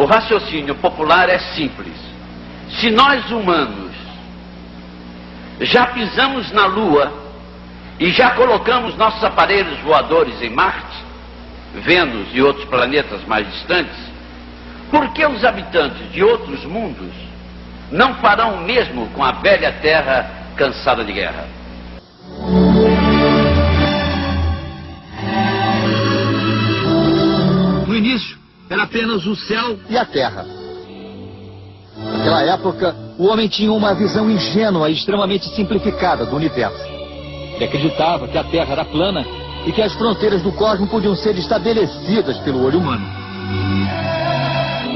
O raciocínio popular é simples. Se nós humanos já pisamos na Lua e já colocamos nossos aparelhos voadores em Marte, Vênus e outros planetas mais distantes, por que os habitantes de outros mundos não farão o mesmo com a velha Terra cansada de guerra? No início, era apenas o céu e a Terra. Naquela época, o homem tinha uma visão ingênua e extremamente simplificada do universo. Ele acreditava que a Terra era plana e que as fronteiras do cosmos podiam ser estabelecidas pelo olho humano.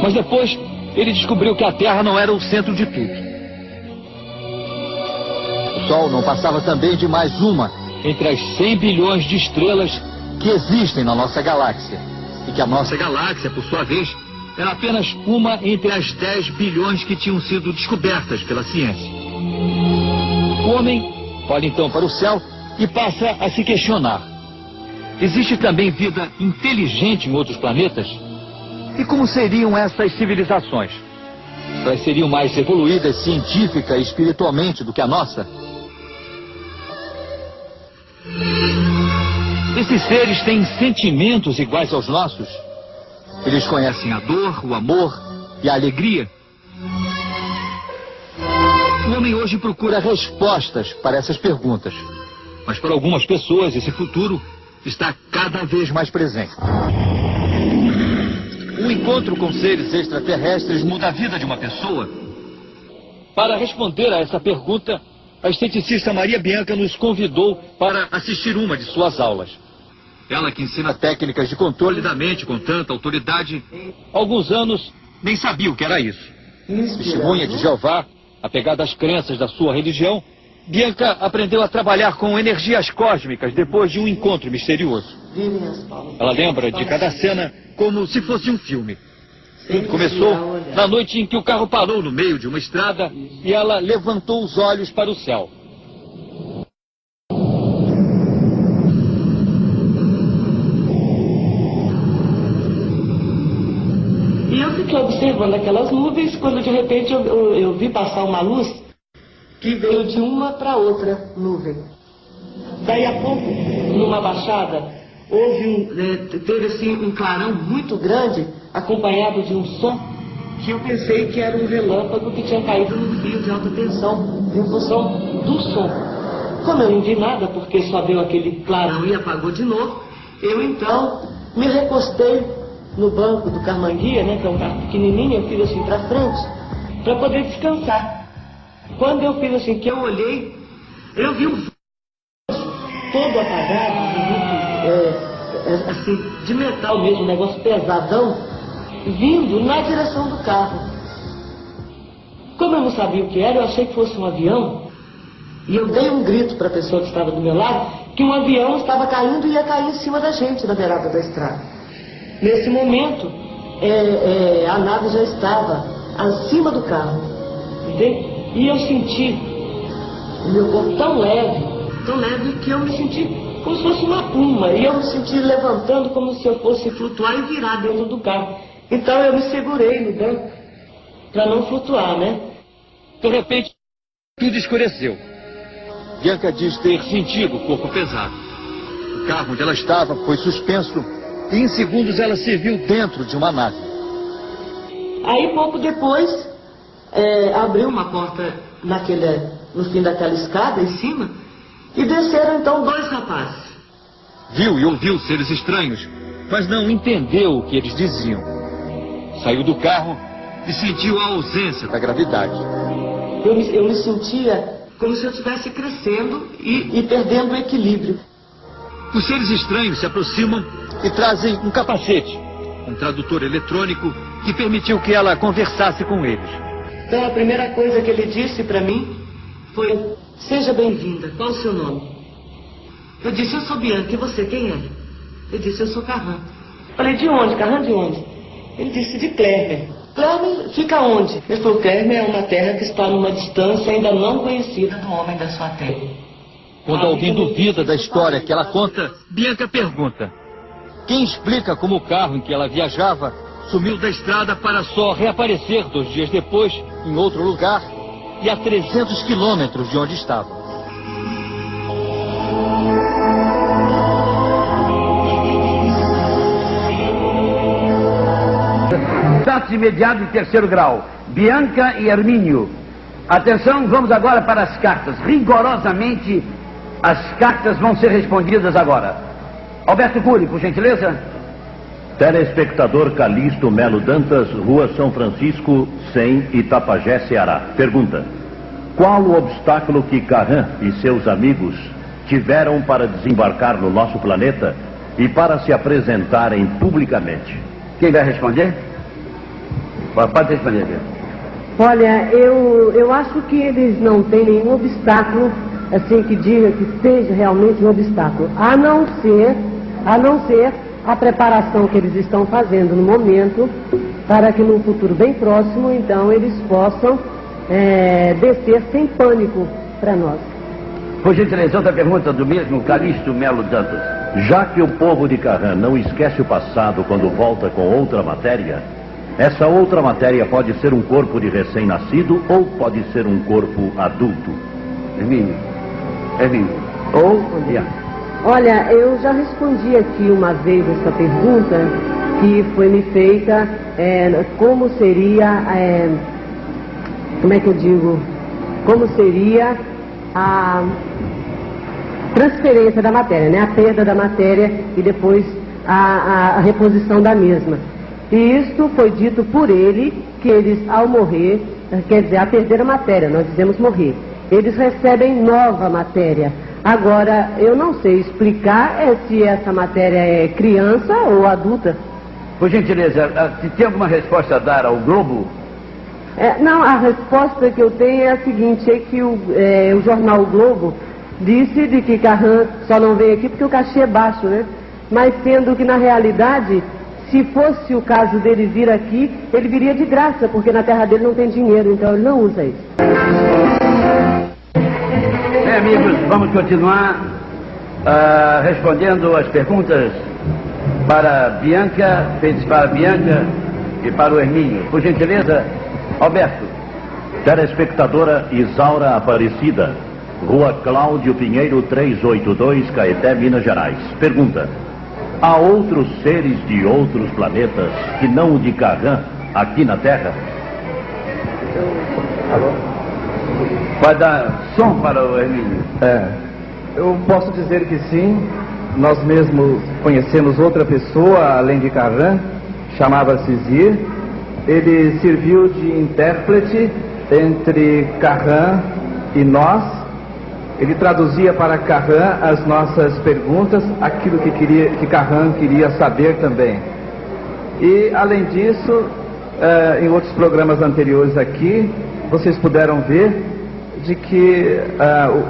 Mas depois, ele descobriu que a Terra não era o centro de tudo. O Sol não passava também de mais uma entre as 100 bilhões de estrelas que existem na nossa galáxia. E que a nossa galáxia, por sua vez, era apenas uma entre as 10 bilhões que tinham sido descobertas pela ciência. O homem olha então para o céu e passa a se questionar: existe também vida inteligente em outros planetas? E como seriam essas civilizações? Elas seriam mais evoluídas científica e espiritualmente do que a nossa? Esses seres têm sentimentos iguais aos nossos? Eles conhecem a dor, o amor e a alegria? O homem hoje procura respostas para essas perguntas. Mas para algumas pessoas esse futuro está cada vez mais presente. O encontro com seres extraterrestres muda a vida de uma pessoa? Para responder a essa pergunta, a esteticista Maria Bianca nos convidou para assistir uma de suas aulas. Ela que ensina técnicas de controle da mente com tanta autoridade, há alguns anos nem sabia o que era isso. Testemunha de Jeová, apegada às crenças da sua religião, Bianca aprendeu a trabalhar com energias cósmicas depois de um encontro misterioso. Ela lembra de cada cena como se fosse um filme. Tudo começou na noite em que o carro parou no meio de uma estrada e ela levantou os olhos para o céu. E eu fiquei observando aquelas nuvens quando de repente eu vi passar uma luz que veio de uma para outra nuvem. Daí a pouco, numa baixada, teve assim um clarão muito grande, acompanhado de um som que eu pensei que era um relâmpago que tinha caído num fio de alta tensão, em função do som. Como eu não vi nada, porque só deu aquele clarão e apagou de novo, eu então me recostei no banco do Carmanguia, né, que é um carro pequenininho, eu fiz assim para frente, para poder descansar. Quando eu fiz assim, que eu olhei, eu vi um todo apagado, assim, de metal mesmo, um negócio pesadão, vindo na direção do carro. Como eu não sabia o que era, eu achei que fosse um avião, e eu dei um grito para a pessoa que estava do meu lado, que um avião estava caindo e ia cair em cima da gente na beirada da estrada. Nesse momento, a nave já estava acima do carro, entende? E eu senti o meu corpo tão leve que eu me senti como se fosse uma pluma. E eu me senti levantando como se eu fosse flutuar e virar dentro do carro. Então eu me segurei no banco para não flutuar, né? De repente, tudo escureceu. Bianca diz ter sentido o corpo pesado. O carro onde ela estava foi suspenso e em segundos ela se viu dentro de uma nave. Aí pouco depois abriu uma porta no fim daquela escada em cima e desceram então 2 rapazes. Viu e ouviu seres estranhos, mas não entendeu o que eles diziam. Saiu do carro e sentiu a ausência da gravidade. Eu me sentia como se eu estivesse crescendo e perdendo o equilíbrio. Os seres estranhos se aproximam e trazem um capacete, um tradutor eletrônico que permitiu que ela conversasse com eles. Então a primeira coisa que ele disse para mim foi: seja bem-vinda, qual o seu nome? Eu disse: eu sou Bianca, e você quem é? Ele disse: eu sou Carran. Falei: de onde? Carran de onde? Ele disse: de Clermer. Clermer fica onde? Ele falou: Clermer é uma terra que está numa distância ainda não conhecida do homem da sua terra. Quando alguém duvida da história que ela conta, Bianca pergunta: quem explica como o carro em que ela viajava sumiu da estrada para só reaparecer 2 dias depois, em outro lugar, e a 300 quilômetros de onde estava. Status imediato de 3º grau, Bianca e Hermínio. Atenção, vamos agora para as cartas. Rigorosamente, as cartas vão ser respondidas agora. Alberto Cury, por gentileza. Telespectador Calixto Melo Dantas, Rua São Francisco, 100, Itapajé, Ceará. Pergunta: qual o obstáculo que Carran e seus amigos tiveram para desembarcar no nosso planeta e para se apresentarem publicamente? Quem vai responder? Pode responder, Pedro. Olha, eu acho que eles não têm nenhum obstáculo, assim, que diga que seja realmente um obstáculo, a não ser a preparação que eles estão fazendo no momento, para que no futuro bem próximo, então, eles possam descer sem pânico para nós. Por gentileza, outra pergunta do mesmo Calixto Melo Dantas. Já que o povo de Carran não esquece o passado quando volta com outra matéria, essa outra matéria pode ser um corpo de recém-nascido ou pode ser um corpo adulto? Hermínio. Ou Bianca. Olha, eu já respondi aqui uma vez essa pergunta que foi me feita, como seria, como seria a transferência da matéria, né? A perda da matéria e depois a reposição da mesma. E isto foi dito por ele, que eles ao morrer, quer dizer, a perder a matéria, nós dizemos morrer, eles recebem nova matéria. Agora, eu não sei explicar se essa matéria é criança ou adulta. Por gentileza, tem alguma resposta a dar ao Globo? Não, a resposta que eu tenho é a seguinte, é que o jornal o Globo disse de que Carran só não veio aqui porque o cachê é baixo, né? Mas sendo que na realidade, se fosse o caso dele vir aqui, ele viria de graça, porque na terra dele não tem dinheiro, então ele não usa isso. Bem, amigos, vamos continuar respondendo as perguntas feitas para Bianca e para o Hermínio. Por gentileza, Alberto. Telespectadora Isaura Aparecida, Rua Cláudio Pinheiro 382, Caeté, Minas Gerais. Pergunta: há outros seres de outros planetas que não o de Carran aqui na Terra? Vai dar som para o Hermínio. Eu posso dizer que sim. Nós mesmos conhecemos outra pessoa, além de Carran, chamava-se Zir. Ele serviu de intérprete entre Carran e nós. Ele traduzia para Carran as nossas perguntas, aquilo que Carran queria saber também. E, além disso, em outros programas anteriores aqui, vocês puderam ver de que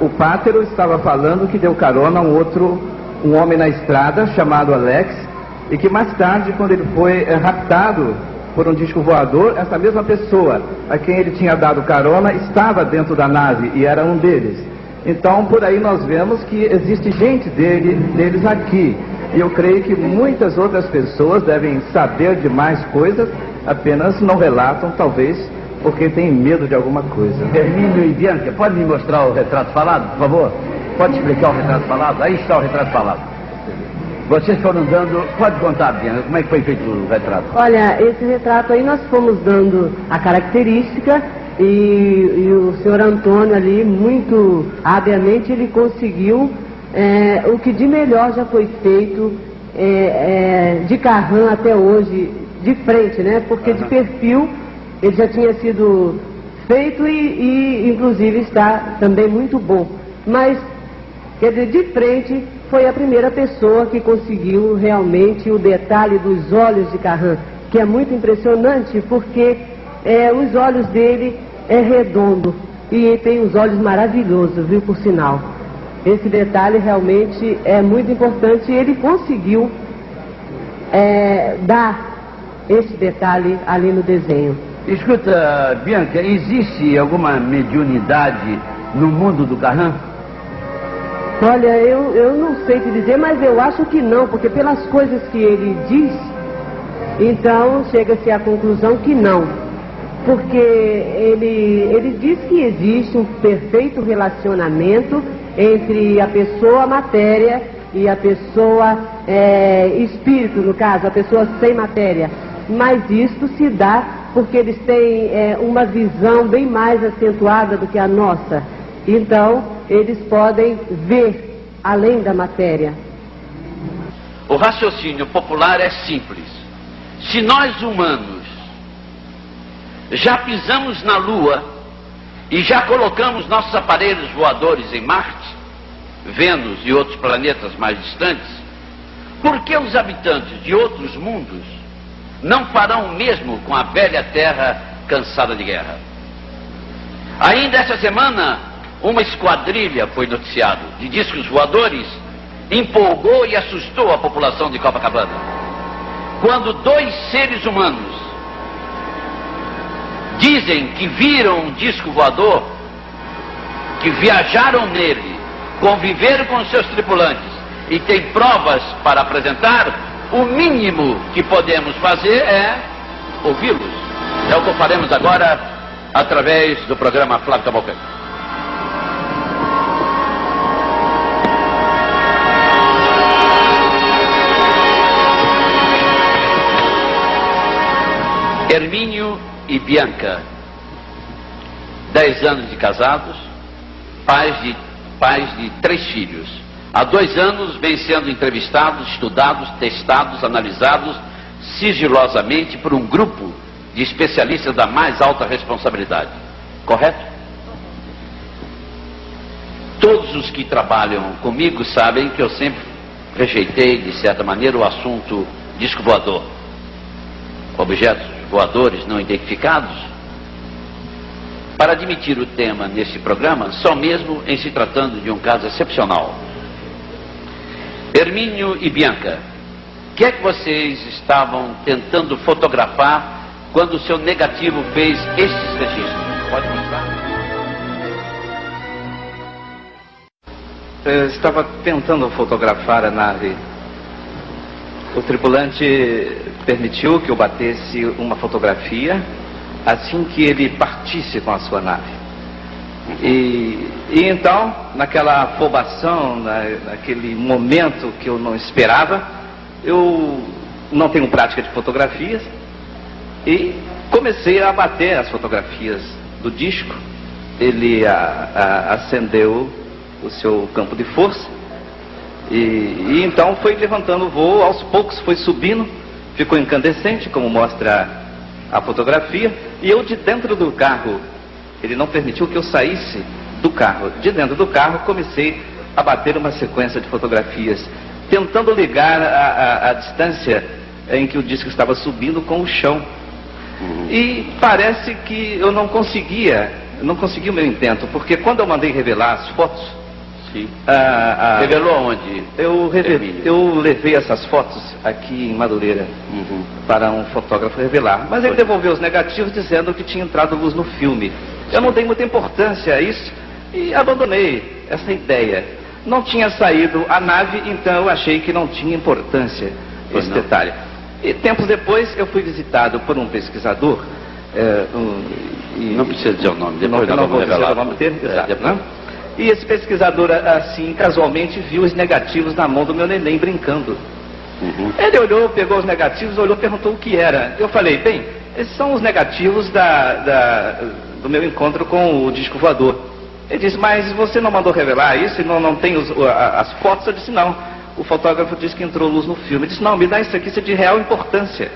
o Pátero estava falando que deu carona a um homem na estrada chamado Alex, e que mais tarde, quando ele foi raptado por um disco voador, essa mesma pessoa a quem ele tinha dado carona estava dentro da nave e era um deles. Então, por aí nós vemos que existe gente deles aqui. E eu creio que muitas outras pessoas devem saber de mais coisas, apenas não relatam, talvez, porque têm medo de alguma coisa. Hermínio e Bianca, pode me mostrar o retrato falado, por favor? Pode explicar o retrato falado? Aí está o retrato falado. Vocês foram dando... Pode contar, Bianca, como é que foi feito o retrato? Olha, esse retrato aí nós fomos dando a característica e o senhor Antônio ali, muito habilmente, ele conseguiu o que de melhor já foi feito de Carran até hoje, de frente, né? Porque de perfil ele já tinha sido feito e inclusive está também muito bom. Mas, quer dizer, de frente foi a primeira pessoa que conseguiu realmente o detalhe dos olhos de Carran, que é muito impressionante porque os olhos dele é redondo e tem os olhos maravilhosos, viu, por sinal. Esse detalhe realmente é muito importante e ele conseguiu dar esse detalhe ali no desenho. Escuta, Bianca, existe alguma mediunidade no mundo do Carran? Olha, eu não sei te dizer, mas eu acho que não, porque pelas coisas que ele diz, Então chega-se à conclusão que não, porque ele diz que existe um perfeito relacionamento entre a pessoa matéria e a pessoa espírito, no caso, a pessoa sem matéria. Mas isto se dá porque eles têm uma visão bem mais acentuada do que a nossa. Então, eles podem ver além da matéria. O raciocínio popular é simples. Se nós humanos já pisamos na Lua e já colocamos nossos aparelhos voadores em Marte, Vênus e outros planetas mais distantes, por que os habitantes de outros mundos não farão o mesmo com a velha Terra cansada de guerra? Ainda essa semana, uma esquadrilha foi noticiado de discos voadores, empolgou e assustou a população de Copacabana. Quando 2 seres humanos dizem que viram um disco voador, que viajaram nele, conviveram com seus tripulantes e têm provas para apresentar, o mínimo que podemos fazer é ouvi-los. É o que faremos agora através do programa Flávio Cavalcante. Hermínio e Bianca, 10 anos de casados, pais de 3 filhos. Há 2 anos vêm sendo entrevistados, estudados, testados, analisados sigilosamente por um grupo de especialistas da mais alta responsabilidade. Correto? Todos os que trabalham comigo sabem que eu sempre rejeitei, de certa maneira, o assunto disco voador. Objetos voadores não identificados. Para admitir o tema nesse programa, só mesmo em se tratando de um caso excepcional. Hermínio e Bianca, o que é que vocês estavam tentando fotografar quando o seu negativo fez esses registros? Pode mostrar? Eu estava tentando fotografar a nave. O tripulante permitiu que eu batesse uma fotografia assim que ele partisse com a sua nave. E então, naquela afobação, naquele momento que eu não esperava, eu não tenho prática de fotografias e comecei a bater as fotografias do disco. Ele acendeu o seu campo de força e então foi levantando o voo, aos poucos foi subindo, ficou incandescente, como mostra a fotografia, e eu de dentro do carro, ele não permitiu que eu saísse do carro. De dentro do carro comecei a bater uma sequência de fotografias, tentando ligar a distância em que o disco estava subindo com o chão. E parece que eu não consegui o meu intento, porque quando eu mandei revelar as fotos... Sim. Revelou aonde? Eu levei essas fotos aqui em Madureira para um fotógrafo revelar, mas ele devolveu os negativos dizendo que tinha entrado luz no filme. Eu não dei muita importância a isso e abandonei essa ideia. Não tinha saído a nave, então eu achei que não tinha importância esse detalhe. E tempos depois eu fui visitado por um pesquisador. Não precisa dizer o nome, depois não vou dizer o nome dele, exato, não? E esse pesquisador, assim, casualmente, viu os negativos na mão do meu neném brincando. Ele olhou, pegou os negativos, olhou, perguntou o que era. Eu falei, bem, esses são os negativos do meu encontro com o disco voador. Ele disse, mas você não mandou revelar isso e não tem as fotos? Eu disse, não. O fotógrafo disse que entrou luz no filme. Ele disse, não, me dá isso aqui, isso é de real importância.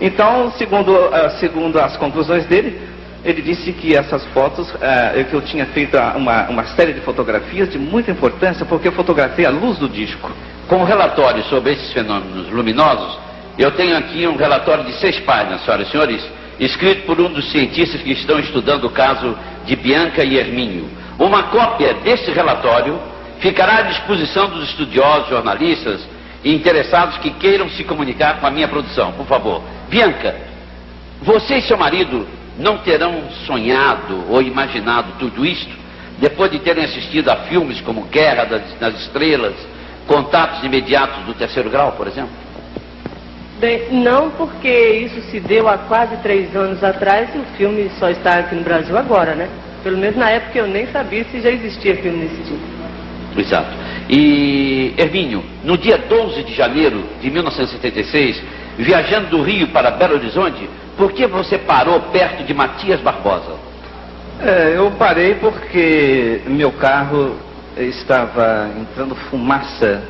Então, segundo as conclusões dele, ele disse que essas fotos, que eu tinha feito uma série de fotografias de muita importância, porque eu fotografei a luz do disco. Com o relatório sobre esses fenômenos luminosos, eu tenho aqui um relatório de 6 páginas, senhoras e senhores, escrito por um dos cientistas que estão estudando o caso de Bianca e Hermínio. Uma cópia desse relatório ficará à disposição dos estudiosos, jornalistas e interessados que queiram se comunicar com a minha produção. Por favor. Bianca, você e seu marido não terão sonhado ou imaginado tudo isto depois de terem assistido a filmes como Guerra nas Estrelas, Contatos Imediatos do Terceiro Grau, por exemplo? Bem, não, porque isso se deu há quase 3 anos atrás e o filme só está aqui no Brasil agora, né? Pelo menos na época eu nem sabia se já existia filme desse tipo. Exato. E, Hermínio, no dia 12 de janeiro de 1976, viajando do Rio para Belo Horizonte, por que você parou perto de Matias Barbosa? Eu parei porque meu carro estava entrando fumaça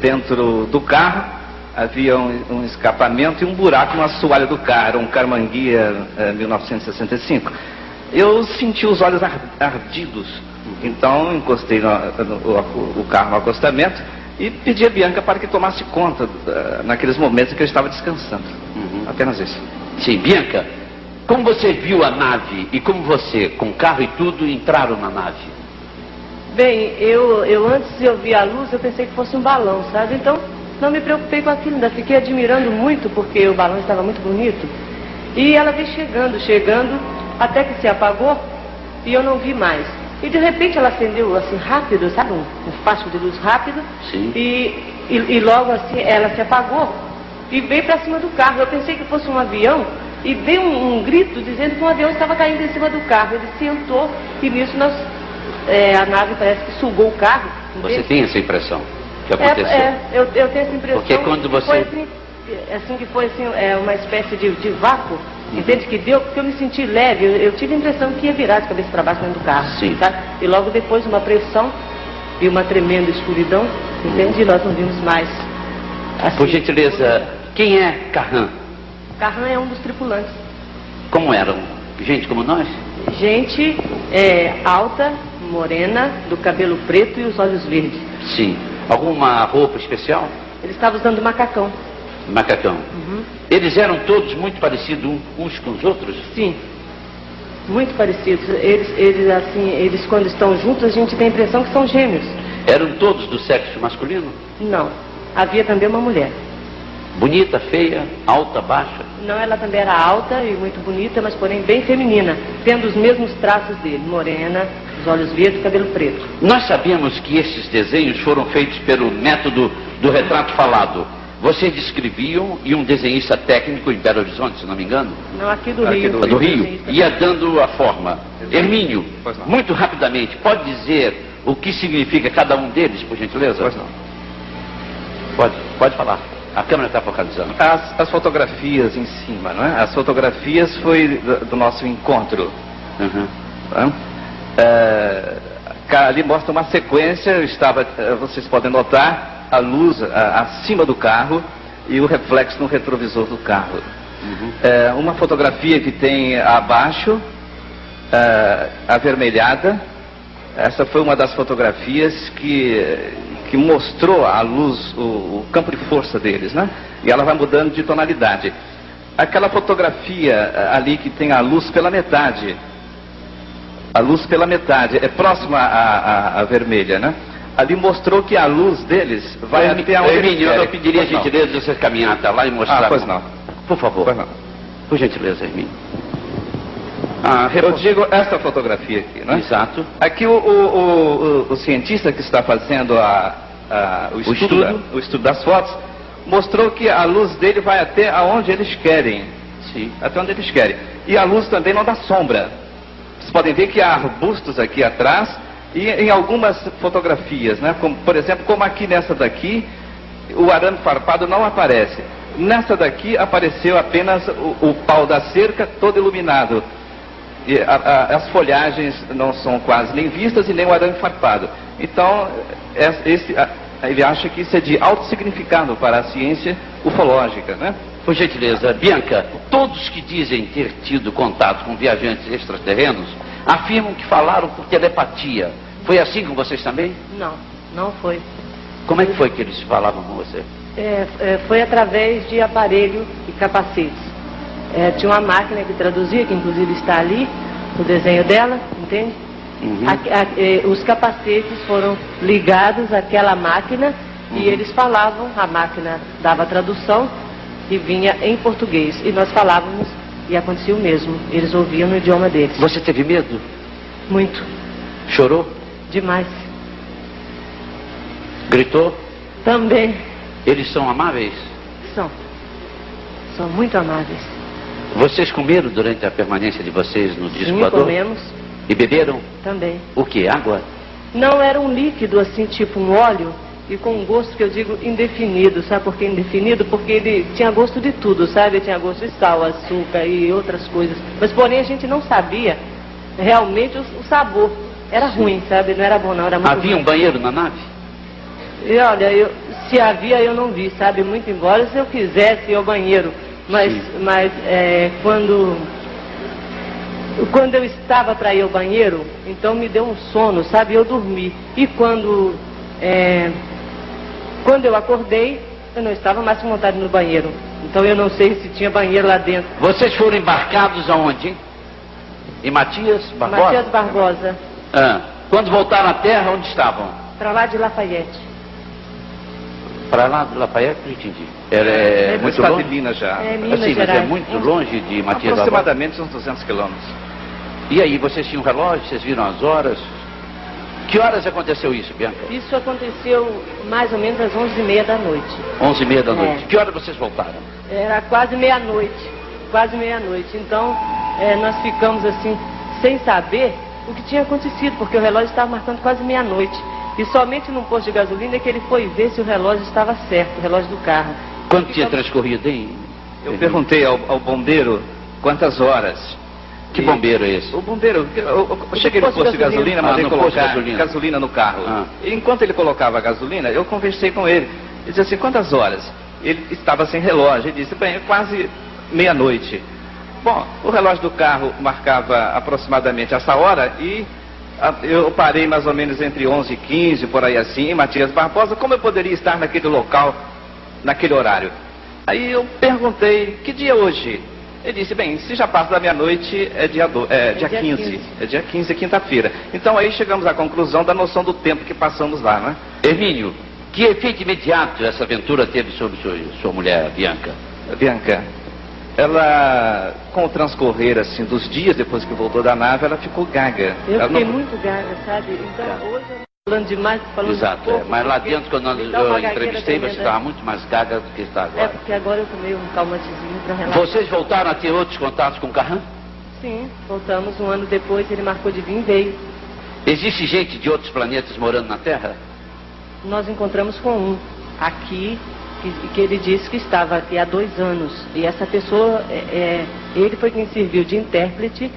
dentro do carro, havia um escapamento e um buraco no assoalho do carro, um Carmanguia 1965. Eu senti os olhos ardidos, então encostei o carro no acostamento e pedi a Bianca para que tomasse conta naqueles momentos em que eu estava descansando. Apenas isso. Sim, Bianca, como você viu a nave e como você, com carro e tudo, entraram na nave? Bem, eu antes de eu ver a luz, eu pensei que fosse um balão, sabe? Então, não me preocupei com aquilo, ainda fiquei admirando muito, porque o balão estava muito bonito. E ela veio chegando, até que se apagou, e eu não vi mais. E de repente ela acendeu assim rápido, sabe? Um facho de luz rápido. Sim. E logo assim ela se apagou e veio para cima do carro. Eu pensei que fosse um avião e dei um grito dizendo que um avião estava caindo em cima do carro. Ele sentou e nisso a nave parece que sugou o carro. Você entende? tem essa impressão que aconteceu? Eu tenho essa impressão. Porque quando você... Foi uma espécie de vácuo, entende, que deu, porque eu me senti leve, eu tive a impressão que ia virar de cabeça para baixo dentro do carro. Sim. Tá? E logo depois uma pressão e uma tremenda escuridão, entende, e nós não vimos mais. Assim, Por gentileza, quem é Carran? Carran é um dos tripulantes. Como eram? Gente como nós? Gente alta, morena, do cabelo preto e os olhos verdes. Sim. Alguma roupa especial? Ele estava usando macacão. Macacão. Eles eram todos muito parecidos uns com os outros? Sim, muito parecidos. Eles quando estão juntos, a gente tem a impressão que são gêmeos. Eram todos do sexo masculino? Não, havia também uma mulher. Bonita, feia, alta, baixa? Não, ela também era alta e muito bonita, mas porém bem feminina, tendo os mesmos traços dele, morena, os olhos verdes, cabelo preto. Nós sabemos que esses desenhos foram feitos pelo método do retrato falado. Vocês descreviam e um desenhista técnico em Belo Horizonte, se não me engano? Não, aqui do Rio. Do Rio, ia dando a forma. Hermínio, muito rapidamente, pode dizer o que significa cada um deles, por gentileza? Pois não. Pode falar. A câmera está focalizando. As fotografias em cima, não é? As fotografias foi do nosso encontro. Ali mostra uma sequência, vocês podem notar a luz acima do carro e o reflexo no retrovisor do carro. Uma fotografia que tem abaixo, avermelhada, essa foi uma das fotografias que mostrou à luz o campo de força deles, né? E ela vai mudando de tonalidade. Aquela fotografia ali que tem a luz pela metade, é próxima à vermelha, né? Ali mostrou que a luz deles vai até aonde eles querem. Eu pediria a gentileza de você caminhar até lá e mostrar. Pois não. Por favor. Pois não. Por gentileza, Hermínio. Eu digo essa fotografia aqui, né? Exato. Aqui o cientista que está fazendo o estudo das fotos mostrou que a luz dele vai até aonde eles querem. Sim. Até onde eles querem. E a luz também não dá sombra. Vocês podem ver que há arbustos aqui atrás e em algumas fotografias, né? Como, por exemplo, como aqui nessa daqui, o arame farpado não aparece. Nessa daqui apareceu apenas o pau da cerca todo iluminado. E as folhagens não são quase nem vistas e nem o arame farpado. Então, ele acha que isso é de alto significado para a ciência ufológica, né? Por gentileza, Bianca, todos que dizem ter tido contato com viajantes extraterrenos afirmam que falaram por telepatia. Foi assim com vocês também? Não foi. Como é que foi que eles falavam com você? Foi através de aparelho e capacetes. Tinha uma máquina que traduzia, que inclusive está ali, o desenho dela, entende? Os capacetes foram ligados àquela máquina e eles falavam, a máquina dava a tradução e vinha em português. E nós falávamos e acontecia o mesmo. Eles ouviam no idioma deles. Você teve medo? Muito. Chorou? Demais. Gritou? Também. Eles são amáveis? São. são muito amáveis. Vocês comeram durante a permanência de vocês no disco Sim, voador? comemos E beberam? também. O que? Água? Não, era um líquido assim, tipo um óleo, e com um gosto que eu digo indefinido. Sabe por que indefinido? Porque ele tinha gosto de tudo, sabe? Ele tinha gosto de sal, açúcar e outras coisas. Mas porém a gente não sabia realmente o sabor. Era ruim, sabe? Não era bom não, era muito Havia ruim. um banheiro na nave? E olha, se havia eu não vi, sabe? Muito embora se eu quisesse ir ao banheiro. Mas quando eu estava para ir ao banheiro, então me deu um sono, sabe? Eu dormi. E quando eu acordei, eu não estava mais com vontade no banheiro. Então eu não sei se tinha banheiro lá dentro. Vocês foram embarcados aonde, hein? Em Matias Barbosa? Matias Barbosa, Quando voltaram à terra, onde estavam? para lá de Lafayette. Para lá de Lafayette, não entendi. É muito Estado de longe? Minas já. É, Minas Sim, mas Gerais. é muito longe de Matias Barbosa? Aproximadamente uns 200 quilômetros. E aí, vocês tinham relógio, vocês viram as horas? Que horas aconteceu isso, Bianca? Isso aconteceu mais ou menos às 11h30 da noite. 11h30 da noite. É. Que hora vocês voltaram? Era quase meia-noite. Quase meia-noite. Então, nós ficamos assim, sem saber o que tinha acontecido, porque o relógio estava marcando quase meia-noite. E somente num posto de gasolina é que ele foi ver se o relógio estava certo, o relógio do carro. Quanto tinha transcorrido, hein? Eu perguntei ao bombeiro quantas horas. Que bombeiro é esse? O bombeiro, eu cheguei no posto de gasolina, mandei no posto de colocar gasolina. gasolina no carro. Ah. E enquanto ele colocava a gasolina, eu conversei com ele. Ele disse assim, quantas horas? Ele estava sem relógio. Ele disse, bem, é quase meia-noite. Bom, o relógio do carro marcava aproximadamente essa hora e eu parei mais ou menos entre 11h15, por aí assim, em Matias Barbosa. Como eu poderia estar naquele local, naquele horário? Aí eu perguntei, que dia é hoje? Ele disse, bem, se já passa da meia-noite, é dia 15. É dia 15, é quinta-feira. Então aí chegamos à conclusão da noção do tempo que passamos lá, né? Hermínio, que efeito imediato essa aventura teve sobre sua mulher, Bianca? Bianca, ela, com o transcorrer assim dos dias depois que voltou da nave, ela ficou gaga. Eu Ela fiquei não- muito gaga, sabe? Então hoje eu falando demais, falando Exato, de pouco, mas lá porque dentro, quando me dá uma eu gagueira entrevistei, você tremenda. estava muito mais gaga do que está É agora. porque agora eu tomei um calmantezinho para relaxar. Vocês voltaram a ter outros contatos com o Carran? Sim, voltamos um ano depois, ele marcou de vir e veio. Existe gente de outros planetas morando na Terra? Nós encontramos com um aqui, que ele disse que estava aqui há 2 anos. E essa pessoa, ele foi quem serviu de intérprete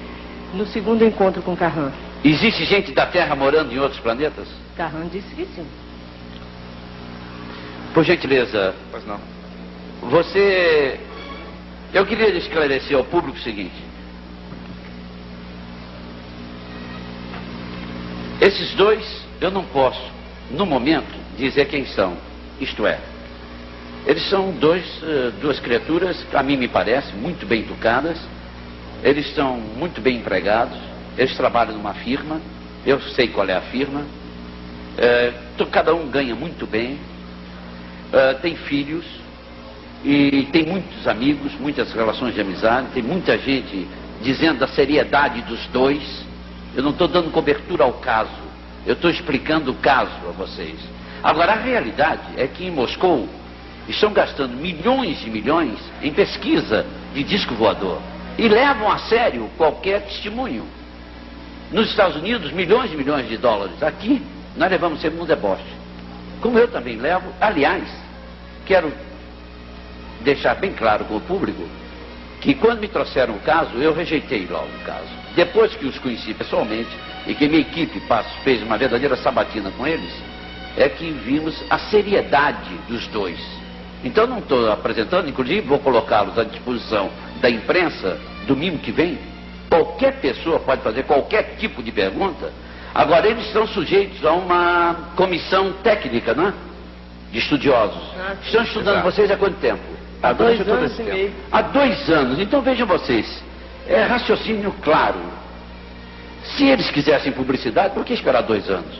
no segundo encontro com Carran. Existe gente da Terra morando em outros planetas? Carran disse que sim. Por gentileza, Pois não. eu queria esclarecer ao público o seguinte. Esses dois, eu não posso, no momento, dizer quem são. Isto é, eles são duas criaturas, a mim me parece, muito bem educadas. Eles são muito bem empregados. Eles trabalham numa firma. Eu sei qual é a firma. Cada um ganha muito bem. Tem filhos. E tem muitos amigos, muitas relações de amizade. Tem muita gente dizendo da seriedade dos dois. Eu não estou dando cobertura ao caso. Eu estou explicando o caso a vocês. Agora, a realidade é que em Moscou estão gastando milhões e milhões em pesquisa de disco voador. E levam a sério qualquer testemunho. Nos Estados Unidos, milhões e milhões de dólares. Aqui, nós levamos sempre um deboche. Como eu também levo. Aliás, quero deixar bem claro com o público que quando me trouxeram o caso, eu rejeitei logo o caso. Depois que os conheci pessoalmente e que minha equipe fez uma verdadeira sabatina com eles, é que vimos a seriedade dos dois. Então não estou apresentando, inclusive vou colocá-los à disposição da imprensa domingo que vem. Qualquer pessoa pode fazer qualquer tipo de pergunta. Agora eles estão sujeitos a uma comissão técnica, não é? De estudiosos. Estão estudando Exato. vocês há quanto tempo? Há 2 todo anos esse e tempo. meio. Há 2 anos. Então vejam vocês, é raciocínio claro. Se eles quisessem publicidade, por que esperar 2 anos?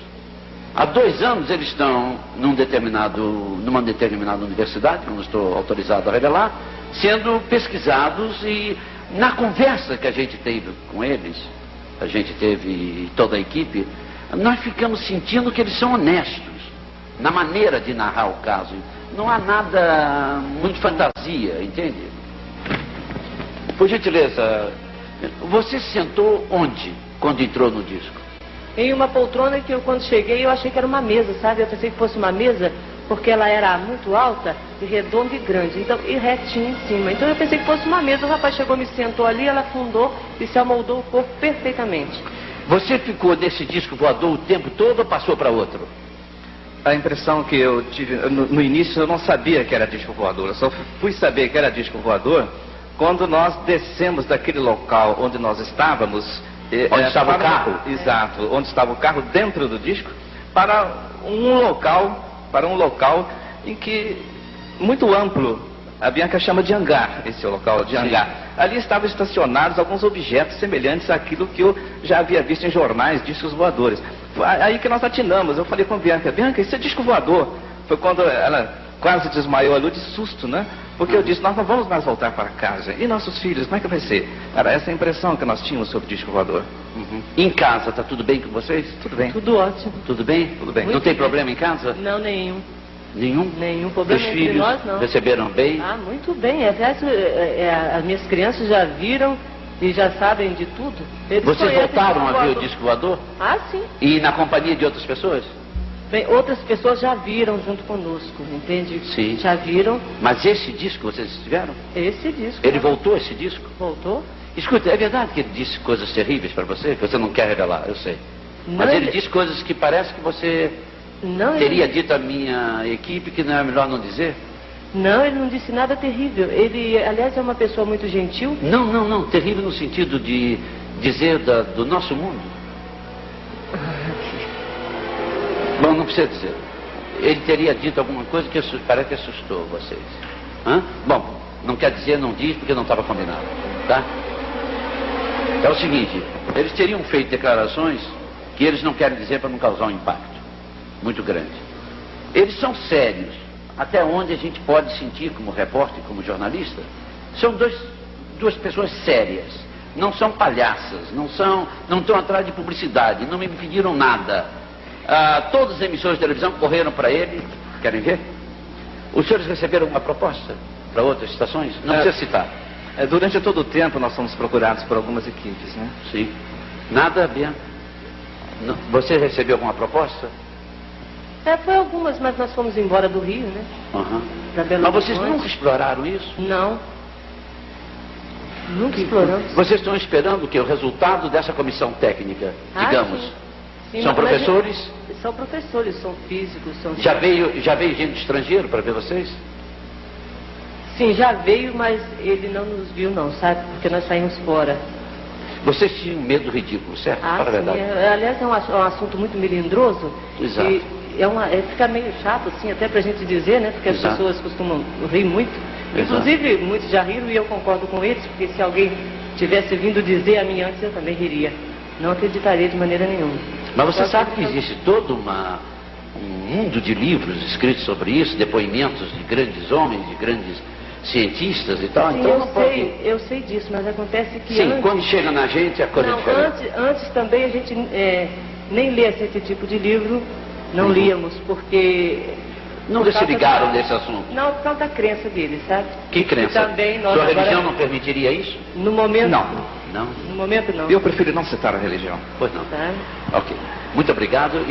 Há 2 anos eles estão numa determinada universidade, não estou autorizado a revelar, sendo pesquisados, e na conversa que a gente teve com eles, a gente teve toda a equipe, nós ficamos sentindo que eles são honestos na maneira de narrar o caso. Não há nada muito fantasia, entende? Por gentileza, você se sentou onde quando entrou no disco? Em uma poltrona que eu, quando cheguei, eu achei que era uma mesa, sabe? Eu pensei que fosse uma mesa, porque ela era muito alta, e redonda e grande, então, e retinha em cima. Então eu pensei que fosse uma mesa, o rapaz chegou, me sentou ali, ela afundou e se amoldou o corpo perfeitamente. Você ficou nesse disco voador o tempo todo ou passou para outro? A impressão que eu tive, no início eu não sabia que era disco voador, eu só fui saber que era disco voador quando nós descemos daquele local onde nós estávamos. Onde estava o carro? Exato, onde estava o carro dentro do disco, para um local em que, muito amplo, a Bianca chama de hangar, esse é o local de hangar. Ali estavam estacionados alguns objetos semelhantes àquilo que eu já havia visto em jornais, discos voadores. Foi aí que nós atinamos, eu falei com a Bianca, Bianca, isso é disco voador. Foi quando ela quase desmaiou ali de susto, né? Porque eu disse, nós não vamos mais voltar para casa. E nossos filhos, como é que vai ser? Era essa a impressão que nós tínhamos sobre o disco voador. Em casa, está tudo bem com vocês? Tudo bem. Tudo ótimo. Tudo bem? Tudo bem. Não tem problema em casa? Não, nenhum. Nenhum? Nenhum problema Os entre filhos nós, não. receberam bem? Ah, muito bem. Aliás, as minhas crianças já viram e já sabem de tudo. Eles Vocês conhecem voltaram o a ver o disco voador? Ah, sim. E na companhia de outras pessoas? Bem, outras pessoas já viram junto conosco, entende? Sim. Já viram Mas esse disco vocês tiveram? esse disco. Ele voltou, esse disco? Voltou? Escuta, é verdade que ele disse coisas terríveis para você, que você não quer revelar, eu sei. Não, Mas ele disse coisas que parece que você Não, teria dito à minha equipe que não é melhor não dizer? Não, ele não disse nada terrível. Ele, aliás, é uma pessoa muito gentil. Não, terrível no sentido de dizer do nosso mundo. Bom, não precisa dizer. Ele teria dito alguma coisa que parece que assustou vocês. Hã? Bom, não quer dizer, não diz, porque não estava combinado. Tá? É o seguinte, eles teriam feito declarações que eles não querem dizer para não causar um impacto muito grande. Eles são sérios, até onde a gente pode sentir como repórter, como jornalista. São duas pessoas sérias. Não são palhaças, não estão atrás de publicidade, não me pediram nada. Todas as emissoras de televisão correram para ele. Querem ver? Os senhores receberam uma proposta para outras estações? Não precisa citar. Durante todo o tempo nós fomos procurados por algumas equipes, né? Sim. Nada, Bianca? Você recebeu alguma proposta? Foi algumas, mas nós fomos embora do Rio, né? Mas vocês nunca exploraram isso? Não. Nunca exploramos. Vocês estão esperando o resultado dessa comissão técnica, digamos? Sim, são professores? São professores, são físicos, são... Já veio gente estrangeiro para ver vocês? Sim, já veio, mas ele não nos viu não, sabe? Porque nós saímos fora. Vocês tinham medo do ridículo, certo? Para a verdade. Aliás, é um assunto muito melindroso. Exato. E fica meio chato, assim, até pra gente dizer, né? Porque as pessoas costumam rir muito. Inclusive, muitos já riram e eu concordo com eles, porque se alguém tivesse vindo dizer a mim antes, eu também riria. Não acreditaria de maneira nenhuma. Mas você sabe que existe todo um mundo de livros escritos sobre isso, depoimentos de grandes homens, de grandes cientistas e tal. Sim, então eu sei disso, mas acontece que sim, antes... quando chega na gente a coisa é diferente. Antes também a gente nem lê esse tipo de livro, não líamos, porque... Nunca se ligaram desse assunto? Não, por causa da crença deles, sabe? Que crença? Também nós Sua religião não permitiria isso? No momento... Não. No momento não. Eu prefiro não citar a religião. Pois não. Tá. Ok. Muito obrigado.